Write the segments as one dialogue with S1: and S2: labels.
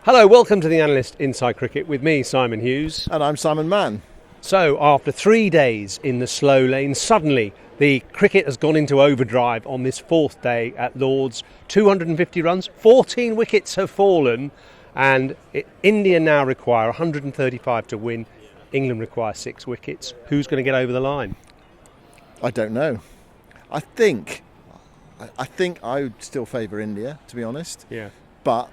S1: Hello, welcome to the Analyst Inside Cricket with me, Simon Hughes.
S2: And I'm Simon Mann.
S1: So, after 3 days in the slow lane, suddenly the cricket has gone into overdrive on this fourth day at Lord's. 250 runs, 14 wickets have fallen, and India now require 135 to win. England require 6 wickets. Who's going to get over the line?
S2: I don't know. I think I would still favour India, to be honest.
S1: Yeah.
S2: But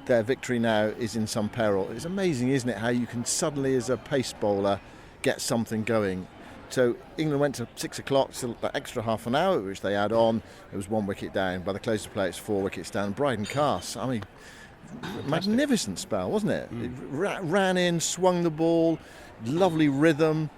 S2: their victory now is in some peril. It's amazing, isn't it, how you can suddenly, as a pace bowler, get something going. So England went to 6 o'clock, so that extra half an hour, which they add on. It was 1 wicket down. By the close of play, it's 4 wickets down. Brydon, Carse, I mean, magnificent spell, wasn't it? It ran in, swung the ball, lovely rhythm,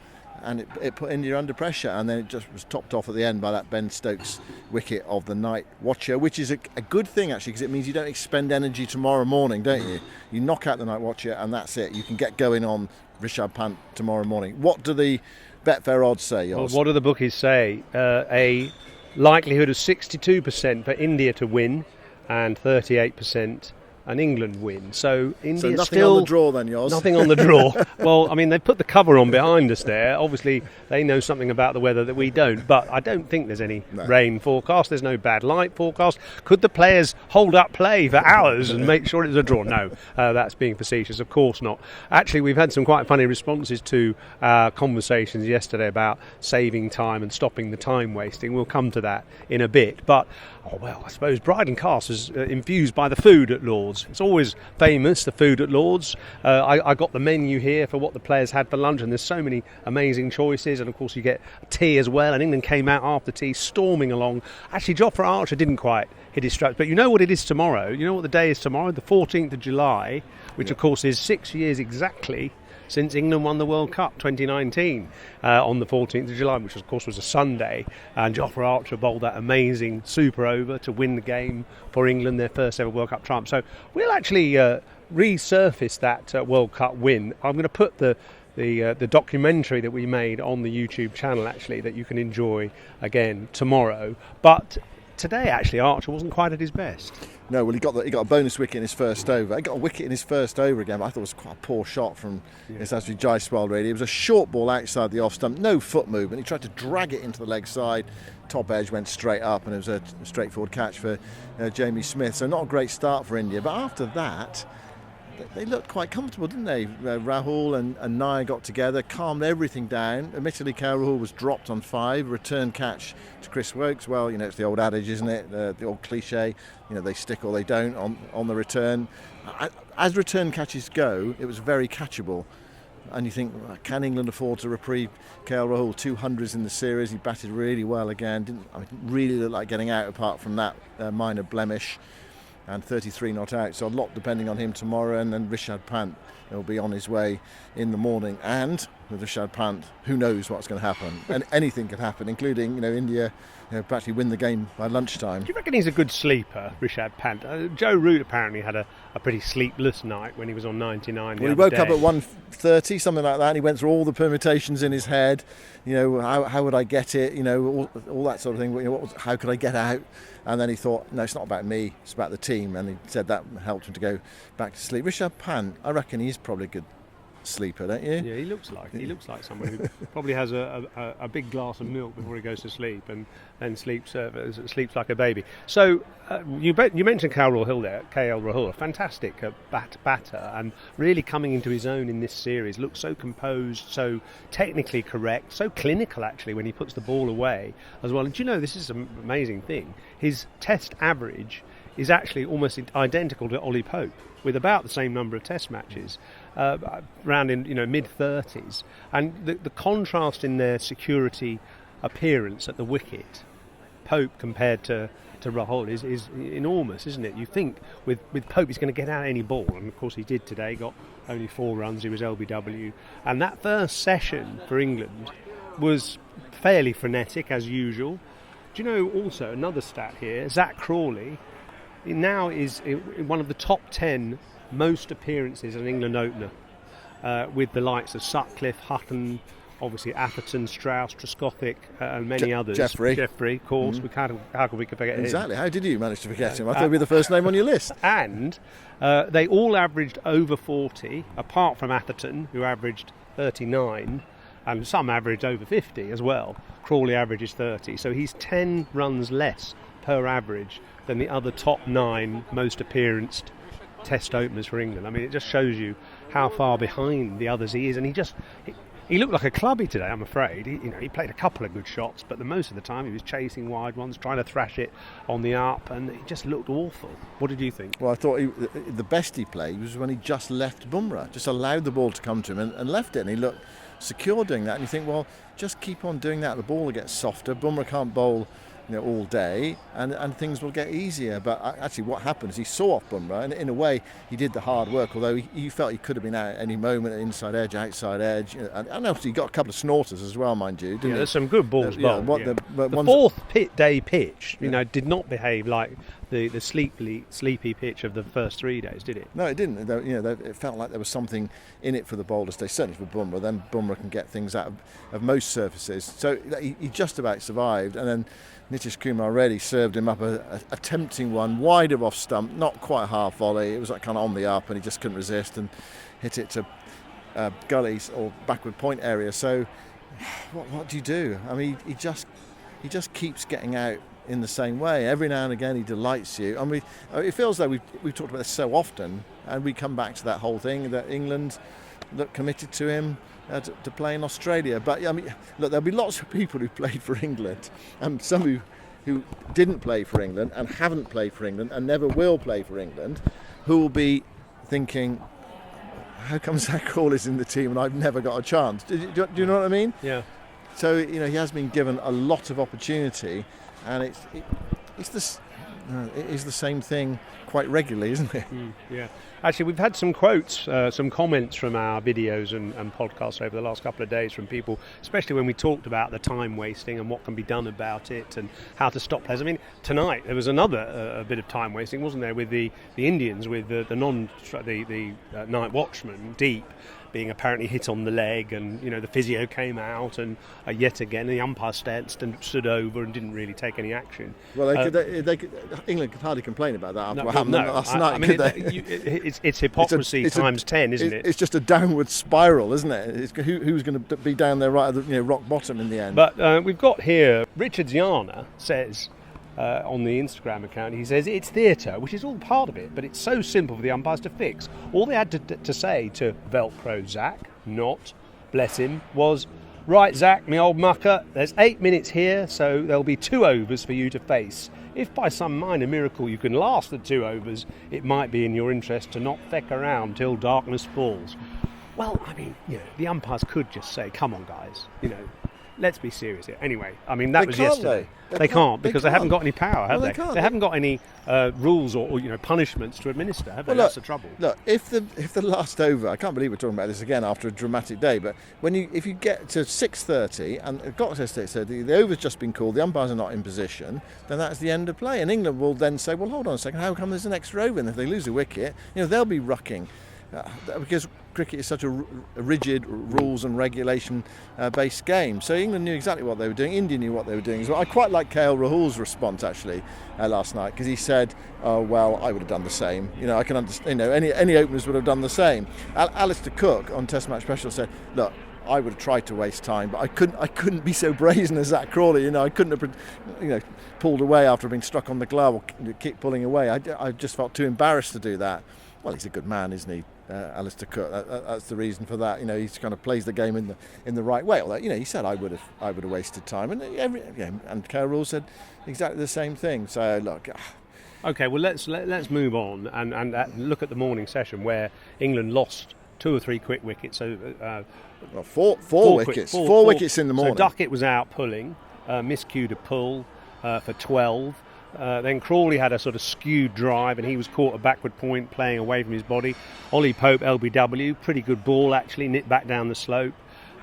S2: and it put India under pressure, and then it just was topped off at the end by that Ben Stokes wicket of the night watcher, which is a good thing actually, because it means you don't expend energy tomorrow morning, don't you? You knock out the night watcher and that's it. You can get going on Rishabh Pant tomorrow morning. What do the Betfair odds say, Yoz?
S1: Well, what do the bookies say? A likelihood of 62% for India to win and 38% an England win. So India
S2: nothing
S1: still
S2: on the draw then, Yoz?
S1: Nothing on the draw. Well, I mean, they've put the cover on behind us there. Obviously, they know something about the weather that we don't. But I don't think there's any rain forecast. There's no bad light forecast. Could the players hold up play for hours and make sure it's a draw? No, that's being facetious. Of course not. Actually, we've had some quite funny responses to conversations yesterday about saving time and stopping the time wasting. We'll come to that in a bit. But I suppose Brydon, Carse is infused by the food at Lord's. It's always famous, the food at Lord's. I got the menu here for what the players had for lunch, and there's so many amazing choices. And of course, you get tea as well. And England came out after tea, storming along. Actually, Jofra Archer didn't quite hit his straps. But you know what it is tomorrow? You know what the day is tomorrow? The 14th of July, which of course is 6 years exactly since England won the World Cup 2019 on the 14th of July, which of course was a Sunday, and Jofra Archer bowled that amazing super over to win the game for England, their first ever World Cup triumph. So we'll actually resurface that World Cup win. I'm going to put the documentary that we made on the YouTube channel actually, that you can enjoy again tomorrow. But today actually Archer wasn't quite at his best.
S2: No, well, he got a bonus wicket in his first over. He got a wicket in his first over again, but I thought it was quite a poor shot from Yashasvi Jaiswal, really. It was a short ball outside the off stump, no foot movement. He tried to drag it into the leg side. Top edge went straight up, and it was a straightforward catch for Jamie Smith. So not a great start for India. But after that, they looked quite comfortable, didn't they? Rahul and Nair got together, calmed everything down. Admittedly, KL Rahul was dropped on 5, return catch to Chris Woakes. Well, it's the old adage, isn't it? The old cliche, they stick or they don't on the return. As return catches go, it was very catchable. And you think, can England afford to reprieve KL Rahul? 200s in the series, he batted really well again. Didn't really look like getting out apart from that minor blemish. And 33 not out, so a lot depending on him tomorrow. And then Rishabh Pant will be on his way in the morning. And with Rishabh Pant, who knows what's going to happen? And anything could happen, including India practically win the game by lunchtime.
S1: Do you reckon he's a good sleeper, Rishabh Pant? Joe Root apparently had a pretty sleepless night when he was on 99.
S2: Well, he woke up at 1:30, something like that. And he went through all the permutations in his head. How would I get it? All that sort of thing. How could I get out? And then he thought, no, it's not about me, it's about the team. And he said that helped him to go back to sleep. Rishabh Pant, I reckon he's probably a good sleeper, don't you?
S1: Yeah, he looks like someone who probably has a big glass of milk before he goes to sleep, and then sleeps like a baby. So you mentioned KL Rahul, a fantastic batter, and really coming into his own in this series. Looks so composed, so technically correct, so clinical actually when he puts the ball away as well. And do you know, this is an amazing thing. His Test average is actually almost identical to Ollie Pope, with about the same number of Test matches, around in mid-30s, and the contrast in their security appearance at the wicket, Pope compared to Rahul is enormous, isn't it? You think with Pope he's going to get out any ball, and of course he did today. Got only 4 runs. He was LBW, and that first session for England was fairly frenetic as usual. Do you know also another stat here? Zach Crawley now is one of the top 10 most appearances as an England opener, with the likes of Sutcliffe, Hutton, obviously Atherton, Strauss, Trescothick, and many others.
S2: Jeffrey,
S1: of course. How could we forget him?
S2: Exactly. How did you manage to forget him? I thought he'd be the first name on your list.
S1: And they all averaged over 40, apart from Atherton, who averaged 39, and some averaged over 50 as well. Crawley averages 30, so he's 10 runs less per average than the other top 9 most appearanced Test openers for England. I mean, it just shows you how far behind the others he is, and he looked like a clubby today, I'm afraid. He played a couple of good shots, but the most of the time he was chasing wide ones, trying to thrash it on the up, and he just looked awful. What did you think?
S2: Well, I thought the best he played was when he just left Bumrah, just allowed the ball to come to him and left it, and he looked secure doing that. And you think, well, just keep on doing that. The ball will get softer. Bumrah can't bowl all day, and things will get easier. But actually what happened is he saw off Bumrah, and in a way he did the hard work, although he felt he could have been out at any moment, inside edge, outside edge, and obviously he got a couple of snorters as well, mind you, didn't he?
S1: There's some good balls bowled. The fourth day pitch did not behave like the sleepy pitch of the first 3 days, did it?
S2: No, it didn't. It felt like there was something in it for the bowlers today, certainly for Bumrah. Then Bumrah can get things out of most surfaces, so he just about survived. And then Nitish Kumar really served him up a tempting one, wide of off stump, not quite half volley. It was like kind of on the up, and he just couldn't resist and hit it to gullies or backward point area. So what do you do? I mean, he just keeps getting out in the same way. Every now and again he delights you. I mean, it feels like we've talked about this so often, and we come back to that whole thing that England look committed to him to play in Australia. But I mean, look, there'll be lots of people who played for England, and some who didn't play for England and haven't played for England and never will play for England, who will be thinking, how come Zach Crawley's in the team and I've never got a chance? Do you know what I mean?
S1: Yeah.
S2: So he has been given a lot of opportunity, and it is the same thing quite regularly, isn't it?
S1: Yeah. Actually, we've had some quotes, some comments from our videos and podcasts over the last couple of days from people, especially when we talked about the time wasting and what can be done about it and how to stop players. I mean, tonight there was another bit of time wasting, wasn't there, with the Indians, with the night watchman, Deep, being apparently hit on the leg, and the physio came out, and yet again the umpire stood over and didn't really take any action.
S2: Well, England could hardly complain about that after what happened last night.
S1: I mean, it's hypocrisy times 10, isn't it?
S2: It's just a downward spiral, isn't it? Who's going to be down there right at the rock bottom in the end?
S1: But we've got here, Richard Ziana says on the Instagram account, he says it's theatre, which is all part of it, but it's so simple for the umpires to fix. All they had to say to Velcro Zach, bless him, was, right, Zach, me old mucker, there's 8 minutes here, so there'll be 2 overs for you to face. If by some minor miracle you can last the 2 overs, it might be in your interest to not feck around till darkness falls. Well, I mean, the umpires could just say, come on, guys, let's be serious here. Anyway, I mean, that was yesterday. They can't because they haven't got any power, have they? They haven't got any rules or punishments to administer, have they? That's the trouble.
S2: Look, if the last over, I can't believe we're talking about this again after a dramatic day, but if you get to 6:30 and it got to 6:30, the over's just been called, the umpires are not in position, then that's the end of play. And England will then say, well, hold on a second, how come there's an extra over? And if they lose a wicket, they'll be rucking. Because cricket is such a rigid rules and regulation based game. So England knew exactly what they were doing. India knew what they were doing as well. I quite like KL Rahul's response actually last night, because he said, "Oh well, I would have done the same. I can understand. Any openers would have done the same." Alistair Cook on Test Match Special said, "Look, I would have tried to waste time, but I couldn't be so brazen as Zach Crawley. I couldn't have pulled away after being struck on the glove or keep pulling away. I just felt too embarrassed to do that." Well, he's a good man, isn't he? Alistair Cook. That's the reason for that. He kind of plays the game in the right way. Although he said I would have wasted time, and and KL Rahul said exactly the same thing. So look.
S1: Okay, well let's move on and look at the morning session where England lost 2 or 3 quick wickets. So
S2: four wickets. Four wickets in the morning.
S1: So Duckett was out pulling, miscued a pull for 12. Then Crawley had a sort of skewed drive, and he was caught at backward point playing away from his body. Ollie Pope, LBW, pretty good ball actually, nipped back down the slope.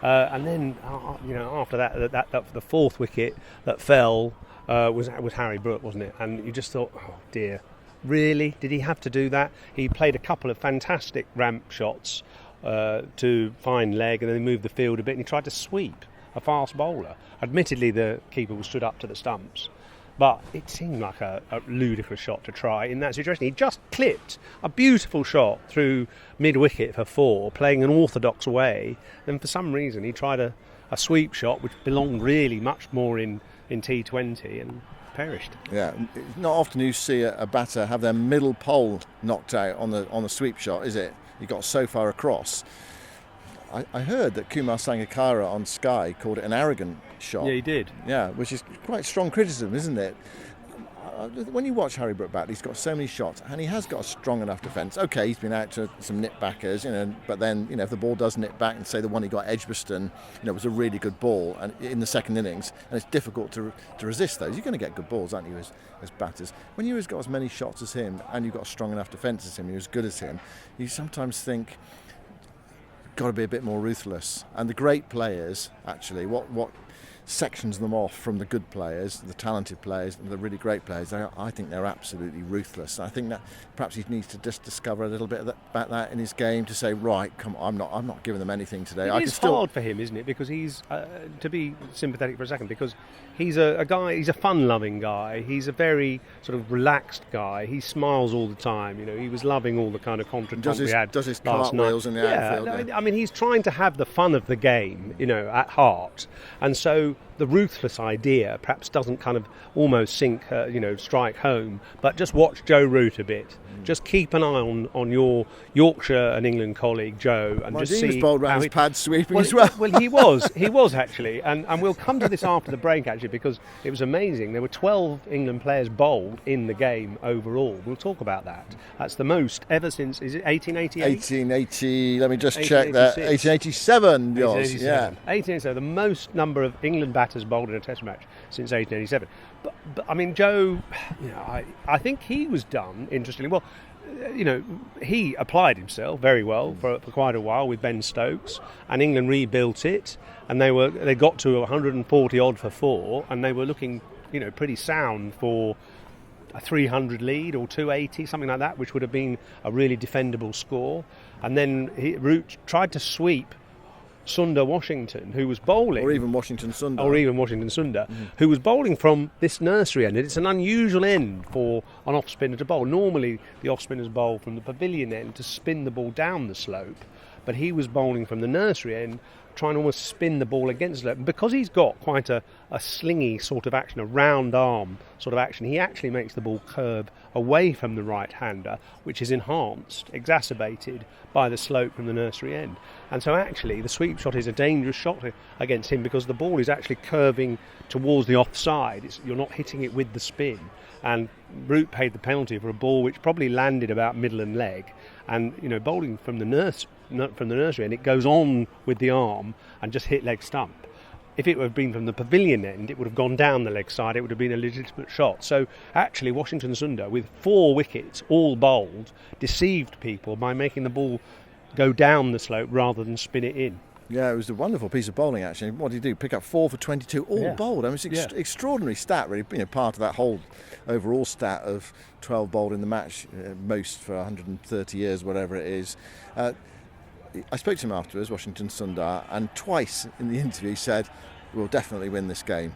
S1: And then after that the 4th wicket that fell was Harry Brook, wasn't it? And you just thought, oh dear, really? Did he have to do that? He played a couple of fantastic ramp shots to find leg, and then move the field a bit, and he tried to sweep a fast bowler. Admittedly, the keeper was stood up to the stumps, but it seemed like a ludicrous shot to try in that situation. He just clipped a beautiful shot through mid-wicket for 4, playing an orthodox way. Then for some reason he tried a sweep shot, which belonged really much more in T20, and perished.
S2: Yeah, not often you see a batter have their middle pole knocked out on the sweep shot, is it? He got so far across. I heard that Kumar Sangakkara on Sky called it an arrogant shot.
S1: Yeah, he did.
S2: Yeah, which is quite strong criticism, isn't it? When you watch Harry Brook bat, he's got so many shots, and he has got a strong enough defence. Okay, he's been out to some nip-backers, but then, if the ball does nip back, and say the one he got Edgbaston, was a really good ball and in the second innings, and it's difficult to resist those. You're going to get good balls, aren't you, as batters? When you've got as many shots as him, and you've got a strong enough defence as him, you're as good as him, you sometimes think, got to be a bit more ruthless. And the great players, actually, what sections them off from the good players, the talented players, and the really great players, I think they're absolutely ruthless. I think that perhaps he needs to just discover a little bit about that in his game, to say, right, come on, I'm not giving them anything today.
S1: It's hard for him, isn't it? Because he's, to be sympathetic for a second, because he's a guy, he's a fun-loving guy, he's a very sort of relaxed guy, he smiles all the time, he was loving all the kind of contretemps we had
S2: does his
S1: last
S2: cartwheels
S1: night.
S2: in the outfield.
S1: I mean, he's trying to have the fun of the game, at heart, and so the ruthless idea perhaps doesn't kind of almost strike home, but just watch Joe Root a bit. Just keep an eye on your Yorkshire and England colleague Joe, and just see
S2: bowled round his pad sweeping as well.
S1: Well, he was actually, and we'll come to this after the break actually, because it was amazing. There were 12 England players bowled in the game overall. We'll talk about that. That's the most ever since, is it 1888?
S2: 1880. Let me just check that. 1887. Yours, yeah.
S1: 1887. The most number of England batters bowled in a Test match since 1887. But I mean, Joe, I think he was done, interestingly. Well, he applied himself very well for quite a while with Ben Stokes, and England rebuilt it, and they got to 140 odd for 4, and they were looking, pretty sound for a 300 lead or 280, something like that, which would have been a really defendable score. And then Root tried to sweep Sundar Washington, who was bowling,
S2: or even Washington Sundar,
S1: who was bowling from this nursery end. And it's an unusual end for an off spinner to bowl. Normally the off spinners bowl from the pavilion end to spin the ball down the slope, but he was bowling from the nursery end, trying to almost spin the ball against the slope. And because he's got quite a slingy sort of action, a round arm sort of action, he actually makes the ball curve away from the right-hander, which is enhanced, exacerbated by the slope from the nursery end. And so actually the sweep shot is a dangerous shot against him, because the ball is actually curving towards the offside. You're not hitting it with the spin. And Root paid the penalty for a ball which probably landed about middle and leg. And bowling from the nursery end, it goes on with the arm and just hit leg stump. If it would have been from the pavilion end, it would have gone down the leg side. It would have been a legitimate shot. So actually, Washington Sundar, with 4 wickets, all bowled, deceived people by making the ball go down the slope rather than spin it in.
S2: Yeah, it was a wonderful piece of bowling, actually. What did he do? Pick up 4 for 22, all bowled. I mean, it's an extraordinary stat, really. Part of that whole overall stat of 12 bowled in the match, most for 130 years, whatever it is. I spoke to him afterwards, Washington Sundar, and twice in the interview he said, we'll definitely win this game.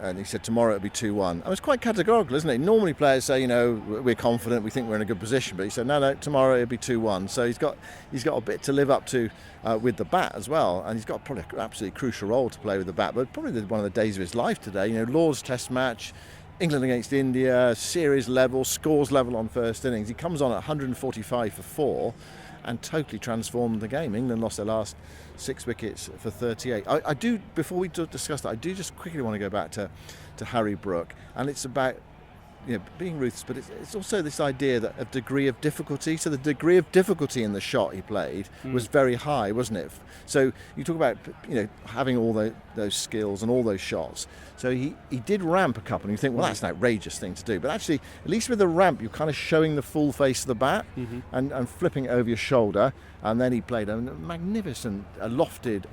S2: And he said tomorrow it'll be 2-1. I was quite categorical, isn't it? Normally players say, we're confident, we think we're in a good position, but he said, no, tomorrow it'll be 2-1. So he's got a bit to live up to with the bat as well, and he's got probably an absolutely crucial role to play with the bat. But probably one of the days of his life today. Lord's Test match, England against India, series level, scores level on first innings. He comes on at 145 for 4. And totally transformed the game. England lost their last 6 wickets for 38. I do, before we discuss that, I do just quickly want to go back to Harry Brook, and it's about being ruthless, but it's also this idea that a degree of difficulty. So the degree of difficulty in the shot he played was very high, wasn't it? So you talk about having all those skills and all those shots. So he did ramp a couple, and you think, well, that's an outrageous thing to do. But actually, at least with the ramp, you're kind of showing the full face of the bat and flipping it over your shoulder. And then he played a magnificent, lofted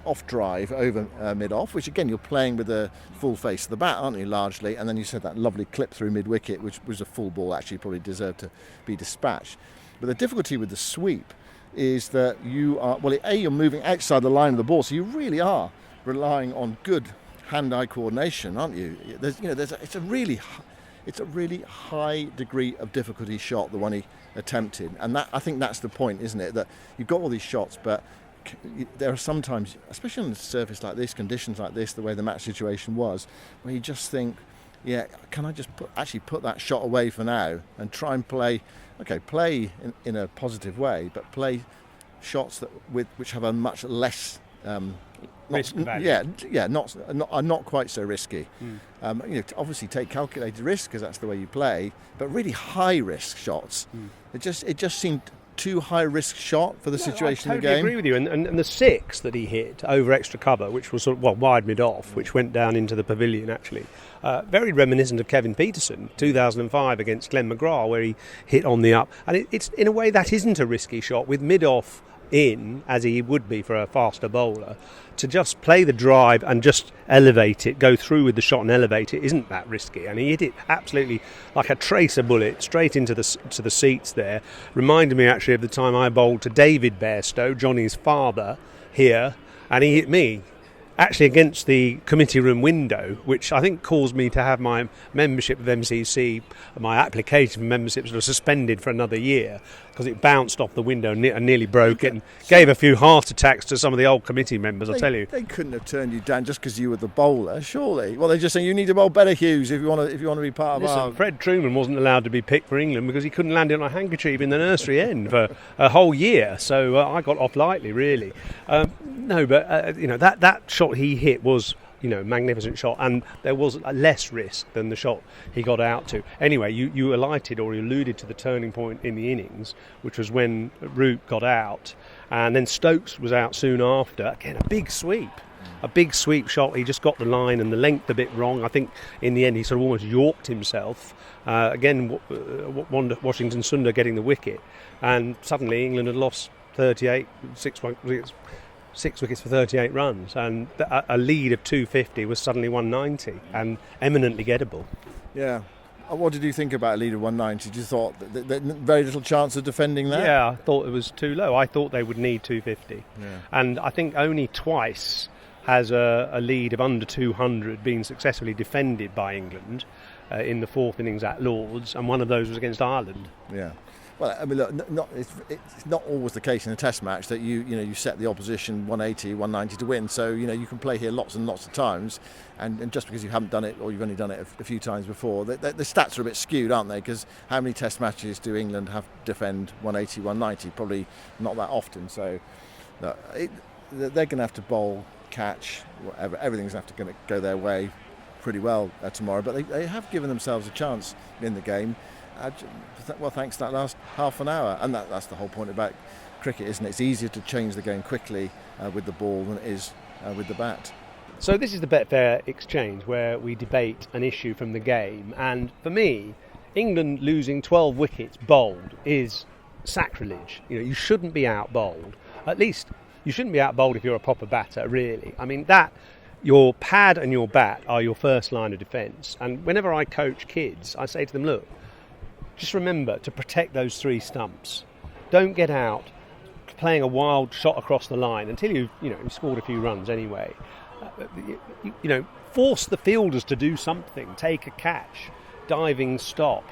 S2: off drive over mid-off, which again, you're playing with the full face of the bat, aren't you, largely? And then you said that lovely clip through mid-wicket, which was a full ball, actually probably deserved to be dispatched. But the difficulty with the sweep, is that you are, well, you're moving outside the line of the ball, so you really are relying on good hand-eye coordination, aren't you? It's a really high degree of difficulty shot, the one he attempted, and I think that's the point, isn't it? That you've got all these shots, but there are sometimes, especially on a surface like this, conditions like this, the way the match situation was, where you just think, yeah, can I just put that shot away for now and try and play in a positive way, but play shots which have a much less
S1: risk value.
S2: Not quite so risky. Obviously take calculated risk because that's the way you play, but really high risk shots. It just seemed too high risk shot for the situation in the game.
S1: I totally agree with you. And the 6 that he hit over extra cover, which was sort of wide mid off, which went down into the pavilion actually, very reminiscent of Kevin Peterson 2005 against Glenn McGrath, where he hit on the up, and it's in a way that isn't a risky shot with mid off in, as he would be for a faster bowler. To just play the drive and just elevate it, go through with the shot and elevate it, isn't that risky. And he hit it absolutely like a tracer bullet straight into the seats there. Reminded me actually of the time I bowled to David Bairstow, Johnny's father, here, and he hit me actually against the committee room window, which I think caused me to have my membership of MCC, my application for membership sort of suspended for another year, because it bounced off the window and nearly broke it, and gave a few heart attacks to some of the old committee members, I'll tell you.
S2: They couldn't have turned you down just because you were the bowler, surely. Well, they're just saying you need to bowl better, Hughes, if you want to be part of our...
S1: Fred Truman wasn't allowed to be picked for England because he couldn't land it on a handkerchief in the nursery end for a whole year, so I got off lightly, really. That shot he hit was, magnificent shot, and there was less risk than the shot he got out to. Anyway, you alighted or you alluded to the turning point in the innings, which was when Root got out, and then Stokes was out soon after. Again, a big sweep shot. He just got the line and the length a bit wrong. I think in the end he sort of almost yorked himself. Washington Sundar getting the wicket, and suddenly England had lost 6 wickets for 38 runs, and a lead of 250 was suddenly 190 and eminently gettable.
S2: Yeah. What did you think about a lead of 190? Did you thought that very little chance of defending that?
S1: Yeah, I thought it was too low. I thought they would need 250. Yeah. And I think only twice has a lead of under 200 been successfully defended by England in the 4th innings at Lord's, and one of those was against Ireland.
S2: Yeah. Well, I mean, look, it's not always the case in a Test match that you set the opposition 180, 190 to win. So you can play here lots and lots of times, and just because you haven't done it or you've only done it a few times before, the stats are a bit skewed, aren't they? Because how many Test matches do England have defend 180, 190? Probably not that often. So they're going to have to bowl, catch, whatever. Everything's going to go their way pretty well tomorrow. But they have given themselves a chance in the game. Well, thanks to that last half an hour, and that's the whole point about cricket, isn't it? It's easier to change the game quickly with the ball than it is with the bat.
S1: So this is the Betfair exchange where we debate an issue from the game, and for me, England losing 12 wickets bowled is sacrilege. You shouldn't be out bowled. At least you shouldn't be out bowled if you're a proper batter, really. I mean, your pad and your bat are your first line of defence, and whenever I coach kids, I say to them, look, just remember to protect those 3 stumps. Don't get out playing a wild shot across the line until you've scored a few runs anyway. Force the fielders to do something. Take a catch, diving stop,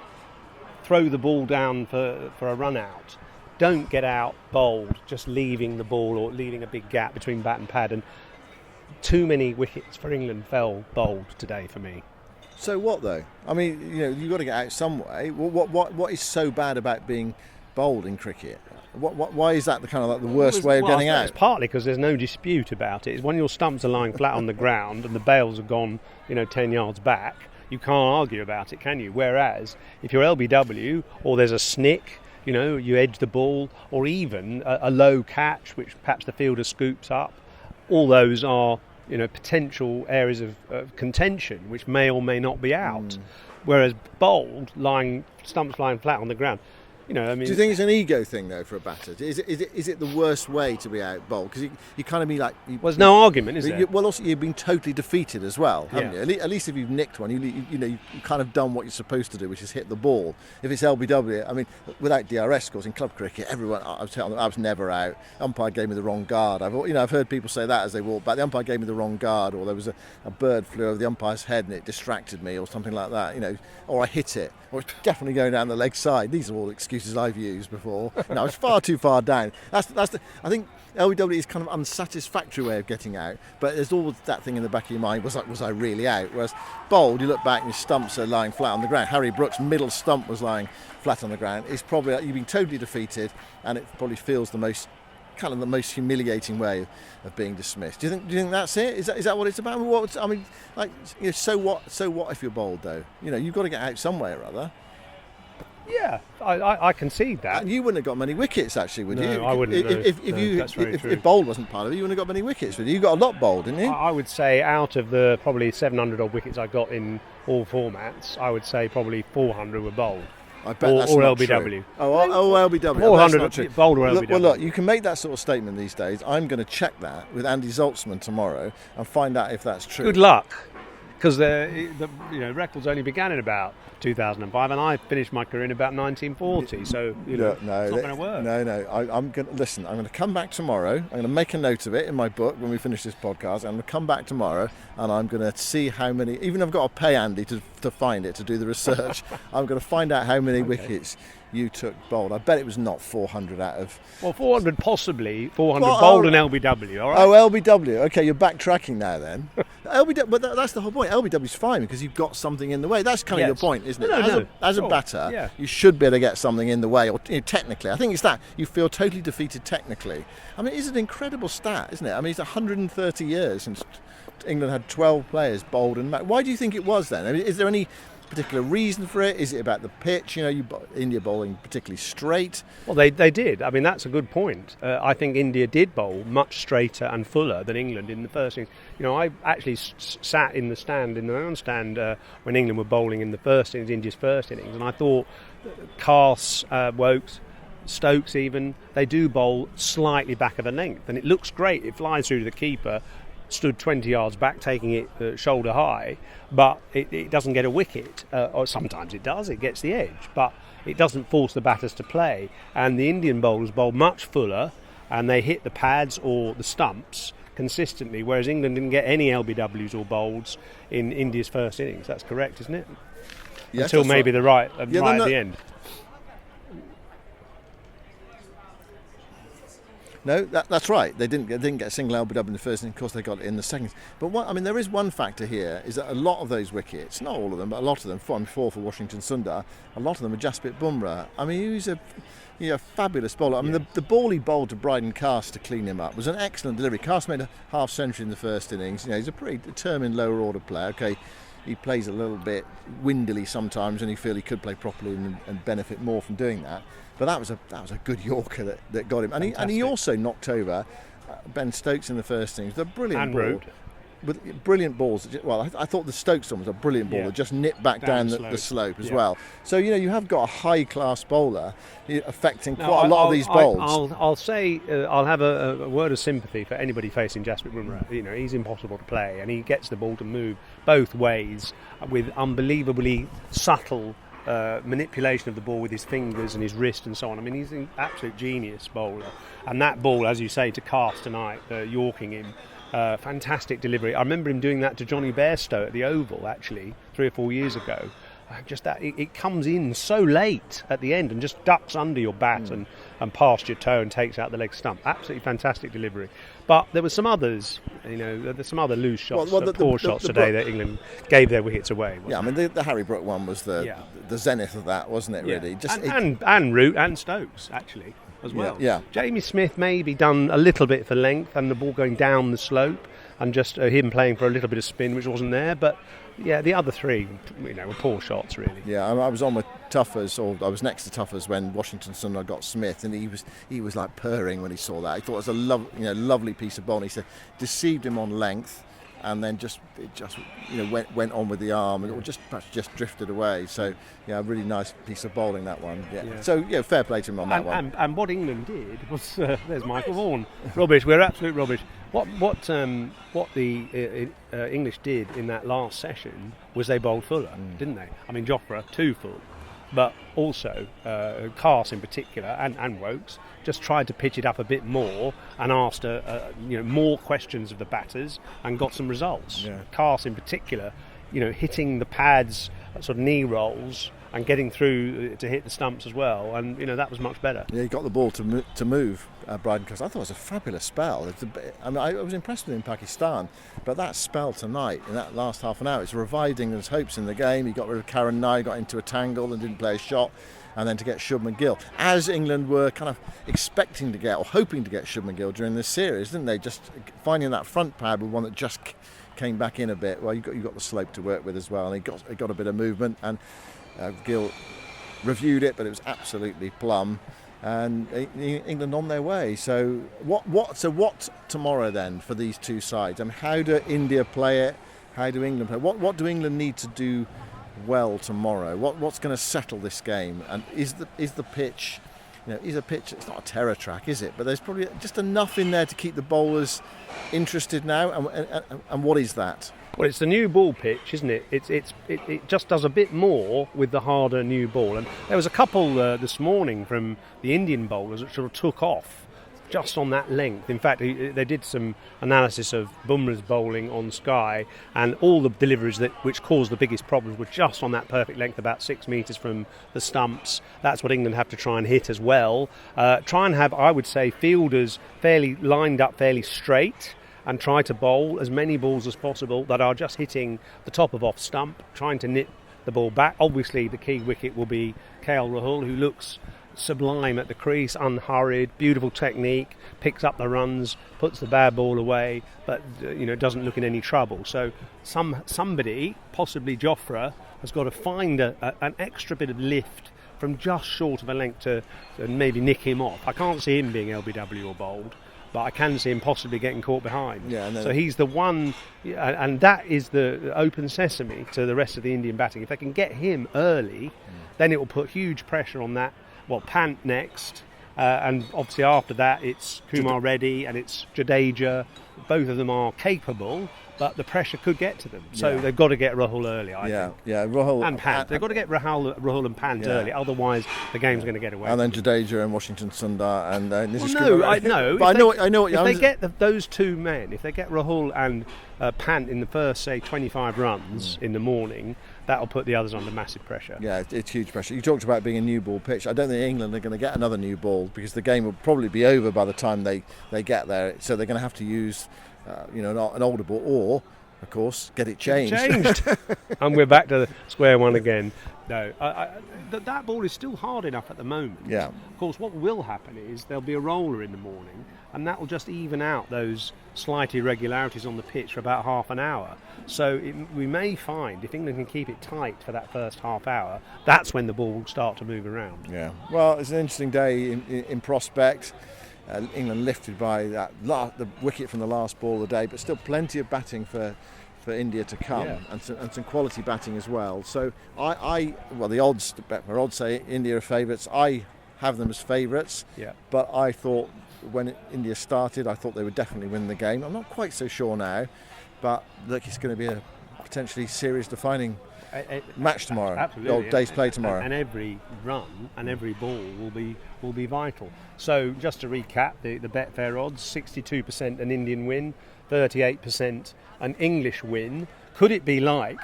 S1: throw the ball down for a run out. Don't get out bowled, just leaving the ball or leaving a big gap between bat and pad. And too many wickets for England fell bowled today for me.
S2: So what though? I mean, you've got to get out some way. What is so bad about being bowled in cricket? Why is that the worst way of getting out?
S1: It's partly because there's no dispute about it. It's when your stumps are lying flat on the ground and the bails have gone, 10 yards back. You can't argue about it, can you? Whereas if you're LBW or there's a snick, you edge the ball, or even a low catch which perhaps the fielder scoops up, all those are potential areas of contention which may or may not be out. Whereas bowled, stumps lying flat on the ground, You know, I mean,
S2: do you think it's an ego thing though for a batter? Is it the worst way to be out bowled? Because you kind of be like,
S1: there's no argument, is there?
S2: Well, also you've been totally defeated as well, haven't
S1: Yeah.
S2: you? At least if you've nicked one, you've kind of done what you're supposed to do, which is hit the ball. If it's LBW, I mean, without DRS scores in club cricket, everyone I was never out. Umpire gave me the wrong guard. I've heard people say that as they walk back. The umpire gave me the wrong guard, or there was a bird flew over the umpire's head and it distracted me, or something like that. You know, or I hit it, or it's definitely going down the leg side. These are all excuses I've used before. No, it's far too far down. I think LBW is kind of unsatisfactory way of getting out, but there's always that thing in the back of your mind, was I really out? Whereas bowled, you look back and your stumps are lying flat on the ground. Harry Brooks' middle stump was lying flat on the ground. It's probably, you've been totally defeated, and it probably feels the most humiliating way of being dismissed. Do you think that's it? Is that what it's about? So what if you're bowled though? You know, you've got to get out some way or other.
S1: Yeah, I concede that.
S2: And you wouldn't have got many wickets, actually, would you?
S1: No, I wouldn't.
S2: If bowled wasn't part of it, you wouldn't have got many wickets, would you? You got a lot bowled, didn't you?
S1: I would say out of the probably 700 odd wickets I got in all formats, I would say probably 400 were bowled.
S2: I bet that's not
S1: LBW.
S2: True. Oh, LBW.
S1: 400 bowled or LBW.
S2: Well, look, you can make that sort of statement these days. I'm going to check that with Andy Zaltzman tomorrow and find out if that's true.
S1: Good luck, because the records only began in about 2005, and I finished my career in about 1940. So it's not going to work.
S2: No. I'm going to listen. I'm going to come back tomorrow. I'm going to make a note of it in my book when we finish this podcast. I'm going to come back tomorrow, and I'm going to see how many. Even if I've got to pay Andy to find it, to do the research. I'm going to find out how many wickets you took bowled. I bet it was not 400 out of.
S1: Well, 400 possibly. 400 bowled and LBW. All right.
S2: Oh, LBW. Okay, you're backtracking now then. LBW, but that's the whole point. LBW's fine because you've got something in the way. That's kind of your point, isn't it? As a batter, you should be able to get something in the way, or technically. I think it's that you feel totally defeated technically. I mean, it's an incredible stat, isn't it? I mean, it's 130 years since England had 12 players bowled and why do you think it was then? I mean, is there any particular reason for it? Is it about the pitch? You know, India bowling particularly straight.
S1: Well, they did. I mean, that's a good point. I think India did bowl much straighter and fuller than England in the first innings. You know, I actually sat in the round stand when England were bowling in the first innings, India's first innings, and I thought Carse, Wokes, Stokes even, they do bowl slightly back of a length, and it looks great. It flies through to the keeper, stood 20 yards back, taking it shoulder high, but it doesn't get a wicket. Or sometimes it does, it gets the edge, but it doesn't force the batters to play. And the Indian bowlers bowl much fuller, and they hit the pads or the stumps consistently, whereas England didn't get any LBWs or bowls in India's first innings. That's correct, isn't it?
S2: Yes,
S1: until maybe right at the end.
S2: No, that's right. They didn't get a single LBW in the first, and of course they got it in the second. But there is one factor here, is that a lot of those wickets, not all of them, but a lot of them, four for Washington Sundar, a lot of them are Jasprit Bumrah. I mean, he's a fabulous bowler. I mean, the ball he bowled to Brydon Carse to clean him up was an excellent delivery. Carse made a half century in the first innings. You know, he's a pretty determined lower order player. Okay, he plays a little bit windily sometimes, and you feel he could play properly and benefit more from doing that. But that was a good Yorker that got him, and he also knocked over Ben Stokes in the first innings. The brilliant ball, with brilliant balls. Well, I thought the Stokes one was a brilliant ball that just nipped back down the slope as well. So you have got a high class bowler affecting quite a lot of these bowls.
S1: I'll say I'll have a word of sympathy for anybody facing Jasprit Bumrah. You know, he's impossible to play, and he gets the ball to move both ways with unbelievably subtle manipulation of the ball with his fingers and his wrist and so on. I mean, he's an absolute genius bowler. And that ball, as you say, to Carse tonight, yorking him, fantastic delivery. I remember him doing that to Johnny Bairstow at the Oval, actually, 3 or 4 years ago. Just that it comes in so late at the end and just ducks under your bat and past your toe and takes out the leg stump. Absolutely fantastic delivery. But there were some others, there's some other loose shots, poor shots today that England gave their wickets away.
S2: Yeah, I mean the Harry Brook one was the zenith of that, wasn't it? Really,
S1: and Root and Stokes actually as well.
S2: Yeah.
S1: Jamie Smith maybe done a little bit for length and the ball going down the slope, and just him playing for a little bit of spin, which wasn't there, but. Yeah, the other three, were poor shots, really.
S2: Yeah, I was on with Tuffers, or I was next to Tuffers when Washington Sundar got Smith, and he was like purring when he saw that. He thought it was a lovely piece of bowling. He said deceived him on length, and then it just went on with the arm, and it perhaps just drifted away. So a really nice piece of bowling, that one. Yeah. So fair play to him on that one.
S1: And what England did was there's Michael Vaughan. Rubbish. We're absolute rubbish. What the English did in that last session was they bowled fuller, didn't they? I mean, Jofra too full, but also Carse in particular and Wokes just tried to pitch it up a bit more and asked more questions of the batters and got some results. Yeah. Carse in particular, hitting the pads, sort of knee rolls, and getting through to hit the stumps as well, and that was much better.
S2: Yeah, he got the ball to move, Brydon, because I thought it was a fabulous spell. I was impressed with him in Pakistan, but that spell tonight, in that last half an hour, it's reviving his hopes in the game. He got rid of Karen Nye, got into a tangle and didn't play a shot, and then to get Shubman Gill, as England were kind of expecting to get, or hoping to get Shubman Gill during this series, didn't they? Just finding that front pad with one that just came back in a bit. Well, you got the slope to work with as well, and he got a bit of movement, and Gill reviewed it, but it was absolutely plumb, and England on their way. So what tomorrow then for these two sides? I mean, how do India play it? How do England play? What do England need to do well tomorrow? What's going to settle this game? And is the pitch, is a pitch? It's not a terror track, is it? But there's probably just enough in there to keep the bowlers interested now. And what is that?
S1: Well, it's the new ball pitch, isn't it? It just does a bit more with the harder new ball. And there was a couple this morning from the Indian bowlers that sort of took off just on that length. In fact, they did some analysis of Bumrah's bowling on Sky, and all the deliveries which caused the biggest problems were just on that perfect length, about 6 metres from the stumps. That's what England have to try and hit as well. Try and have, I would say, fielders fairly lined up, fairly straight, and try to bowl as many balls as possible that are just hitting the top of off stump, trying to nip the ball back. Obviously, the key wicket will be KL Rahul, who looks sublime at the crease, unhurried, beautiful technique, picks up the runs, puts the bad ball away, but doesn't look in any trouble. So somebody, possibly Jofra, has got to find an extra bit of lift from just short of a length to maybe nick him off. I can't see him being LBW or bowled, but I can see him possibly getting caught behind. Yeah, so he's the one, and that is the open sesame to the rest of the Indian batting. If they can get him early, then it will put huge pressure on that. Well, Pant next, and obviously after that it's Kumar Reddy and it's Jadeja. Both of them are capable, but the pressure could get to them. So they've got to get Rahul early, I think.
S2: Yeah, Rahul
S1: and Pant. They've got to get Rahul and Pant early, otherwise the game's going to get away.
S2: And then Jadeja and Washington Sundar and
S1: I know. If they get those two men, if they get Rahul and Pant in the first, say, 25 runs in the morning, that'll put the others under massive pressure.
S2: Yeah, it's huge pressure. You talked about being a new ball pitch. I don't think England are going to get another new ball because the game will probably be over by the time they get there. So they're going to have to use an older ball, or, of course, get it changed.
S1: And we're back to square one again. No, that ball is still hard enough at the moment.
S2: Yeah.
S1: Of course, what will happen is there'll be a roller in the morning, and that will just even out those slight irregularities on the pitch for about half an hour. So we may find, if England can keep it tight for that first half hour, that's when the ball will start to move around.
S2: Yeah. Well, it's an interesting day in prospect. England lifted by the wicket from the last ball of the day, but still plenty of batting for India to come, and some quality batting as well. So the odds say India are favourites. I have them as favourites, but I thought when India started, I thought they would definitely win the game. I'm not quite so sure now, but look, it's going to be a potentially series-defining match tomorrow.
S1: Absolutely.
S2: Day's play tomorrow.
S1: And every run and every ball will be vital. So just to recap, the Betfair odds: 62% an Indian win, 38% an English win. Could it be like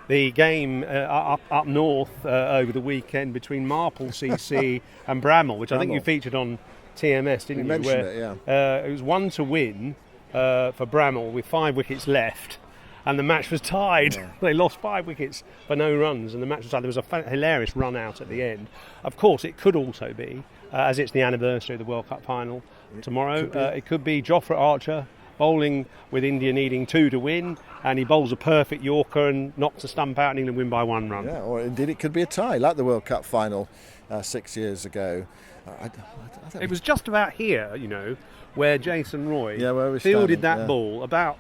S1: the game up north over the weekend between Marple CC and Bramall, which I think you featured on TMS, didn't you?
S2: Mentioned it, yeah.
S1: It was 1 to win for Bramall with 5 wickets left. And the match was tied. Yeah. They lost 5 wickets for no runs, and the match was tied. There was a hilarious run out at the end. Of course, it could also be, as it's the anniversary of the World Cup final tomorrow, it could be Jofra Archer bowling with India needing 2 to win, and he bowls a perfect Yorker and knocks a stump out, and England win by 1 run.
S2: Yeah, or indeed it could be a tie, like the World Cup final 6 years ago. I don't
S1: It was just about here, where Jason Roy
S2: where we're
S1: fielded
S2: standing,
S1: that ball about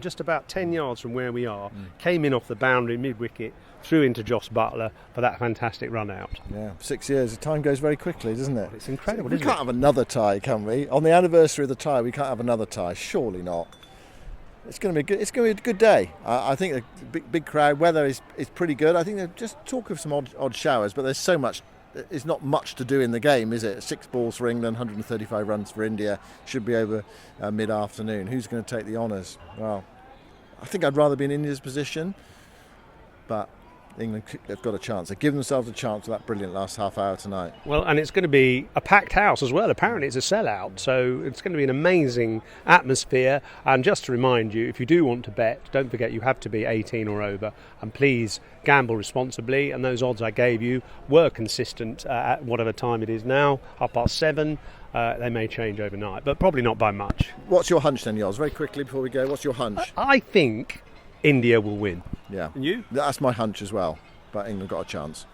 S1: just about 10 yards from where we are, came in off the boundary mid-wicket, threw into Joss Butler for that fantastic run out.
S2: Yeah, 6 years. The time goes very quickly, doesn't it?
S1: It's incredible,
S2: We
S1: isn't
S2: can't have another tie, can we? On the anniversary of the tie, we can't have another tie. Surely not. It's going to be good. It's going to be a good day. I think a big crowd. Weather is pretty good. I think there's just talk of some odd showers, but there's so much. There's not much to do in the game, is it? 6 balls for England, 135 runs for India. Should be over mid-afternoon. Who's going to take the honours? Well, I think I'd rather be in India's position, but England have got a chance. They've given themselves a chance with that brilliant last half hour tonight.
S1: Well, and it's going to be a packed house as well. Apparently it's a sellout, so it's going to be an amazing atmosphere. And just to remind you, if you do want to bet, don't forget you have to be 18 or over, and please gamble responsibly. And those odds I gave you were consistent at whatever time it is now, 7:30. They may change overnight, but probably not by much.
S2: What's your hunch then, Yoz? Very quickly before we go, what's your hunch?
S1: I think India will win.
S2: Yeah.
S1: And you?
S2: That's my hunch as well, but England got a chance.